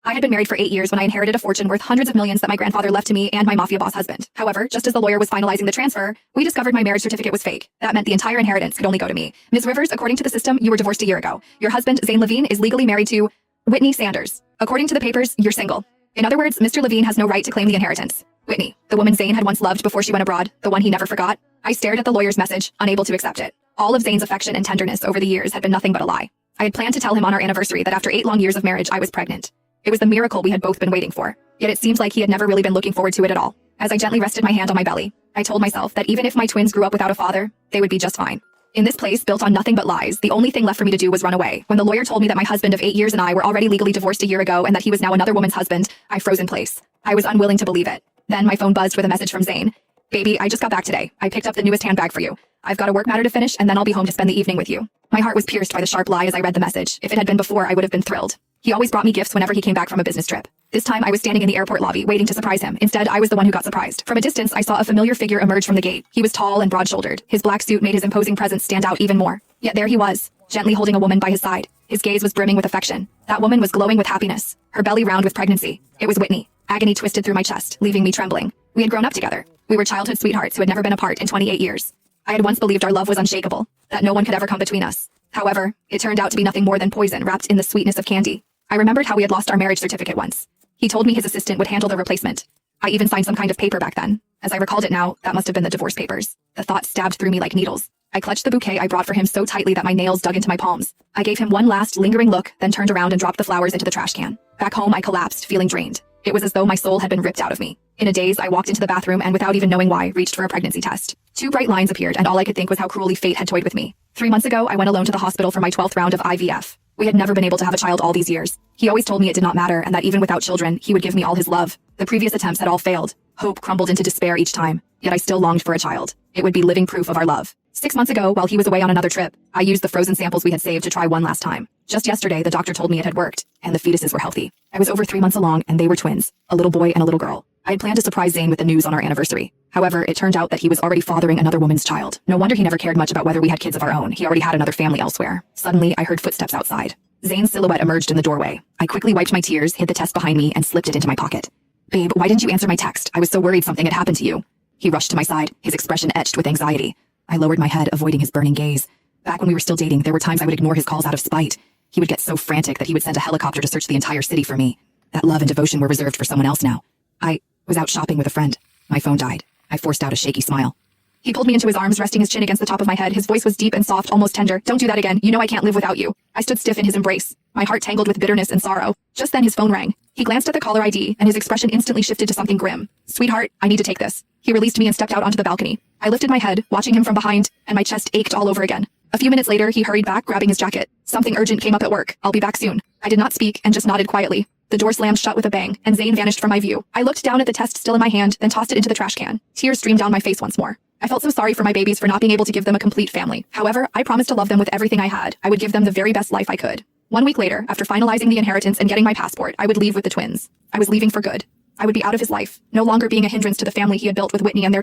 I had been married for 8 years when I inherited a fortune worth hundreds of millions that my grandfather left to me and my mafia boss husband. However, just as the lawyer was finalizing the transfer, we discovered my marriage certificate was fake. That meant the entire inheritance could only go to me. Ms. Rivers, according to the system, you were divorced a year ago. Your husband, Zane Levine, is legally married to Whitney Sanders. According to the papers, you're single. In other words, Mr. Levine has no right to claim the inheritance. Whitney, the woman Zane had once loved before she went abroad, the one he never forgot. I stared at the lawyer's message, unable to accept it. All of Zane's affection and tenderness over the years had been nothing but a lie. I had planned to tell him on our anniversary that after 8 long years of marriage, I was pregnant. It was the miracle we had both been waiting for. Yet it seems like he had never really been looking forward to it at all. As I gently rested my hand on my belly, I told myself that even if my twins grew up without a father, they would be just fine. In this place built on nothing but lies, the only thing left for me to do was run away. When the lawyer told me that my husband of 8 years and I were already legally divorced a year ago and that he was now another woman's husband, I froze in place. I was unwilling to believe it. Then my phone buzzed with a message from Zane. Baby, I just got back today. I picked up the newest handbag for you. I've got a work matter to finish and then I'll be home to spend the evening with you. My heart was pierced by the sharp lie as I read the message. If it had been before, I would have been thrilled. He always brought me gifts whenever he came back from a business trip. This time I was standing in the airport lobby, waiting to surprise him. Instead, I was the one who got surprised. From a distance, I saw a familiar figure emerge from the gate. He was tall and broad-shouldered. His black suit made his imposing presence stand out even more. Yet there he was, gently holding a woman by his side. His gaze was brimming with affection. That woman was glowing with happiness, her belly round with pregnancy. It was Whitney. Agony twisted through my chest, leaving me trembling. We had grown up together. We were childhood sweethearts who had never been apart in 28 years. I had once believed our love was unshakable, that no one could ever come between us. However, it turned out to be nothing more than poison wrapped in the sweetness of candy. I remembered how we had lost our marriage certificate once. He told me his assistant would handle the replacement. I even signed some kind of paper back then. As I recalled it now, that must have been the divorce papers. The thought stabbed through me like needles. I clutched the bouquet I brought for him so tightly that my nails dug into my palms. I gave him one last lingering look, then turned around and dropped the flowers into the trash can. Back home, I collapsed, feeling drained. It was as though my soul had been ripped out of me. In a daze, I walked into the bathroom and without even knowing why, reached for a pregnancy test. 2 bright lines appeared and all I could think was how cruelly fate had toyed with me. 3 months ago, I went alone to the hospital for my 12th round of IVF. We had never been able to have a child all these years. He always told me it did not matter and that even without children, he would give me all his love. The previous attempts had all failed. Hope crumbled into despair each time. Yet I still longed for a child. It would be living proof of our love. 6 months ago, while he was away on another trip, I used the frozen samples we had saved to try one last time. Just yesterday, the doctor told me it had worked, and the fetuses were healthy. I was over 3 months along, and they were twins, a little boy and a little girl. I had planned to surprise Zane with the news on our anniversary. However, it turned out that he was already fathering another woman's child. No wonder he never cared much about whether we had kids of our own. He already had another family elsewhere. Suddenly, I heard footsteps outside. Zane's silhouette emerged in the doorway. I quickly wiped my tears, hid the test behind me, and slipped it into my pocket. Babe, why didn't you answer my text? I was so worried something had happened to you. He rushed to my side, his expression etched with anxiety. I lowered my head, avoiding his burning gaze. Back when we were still dating, there were times I would ignore his calls out of spite. He would get so frantic that he would send a helicopter to search the entire city for me. That love and devotion were reserved for someone else now. I was out shopping with a friend. My phone died. I forced out a shaky smile. He pulled me into his arms, resting his chin against the top of my head. His voice was deep and soft, almost tender. Don't do that again. You know I can't live without you. I stood stiff in his embrace, my heart tangled with bitterness and sorrow. Just then his phone rang. He glanced at the caller ID, and his expression instantly shifted to something grim. Sweetheart, I need to take this. He released me and stepped out onto the balcony. I lifted my head, watching him from behind, and my chest ached all over again. A few minutes later, he hurried back, grabbing his jacket. Something urgent came up at work. I'll be back soon. I did not speak and just nodded quietly. The door slammed shut with a bang, and Zane vanished from my view. I looked down at the test still in my hand, then tossed it into the trash can. Tears streamed down my face once more. I felt so sorry for my babies for not being able to give them a complete family. However, I promised to love them with everything I had. I would give them the very best life I could. 1 week later, after finalizing the inheritance and getting my passport, I would leave with the twins. I was leaving for good. I would be out of his life, no longer being a hindrance to the family he had built with Whitney and their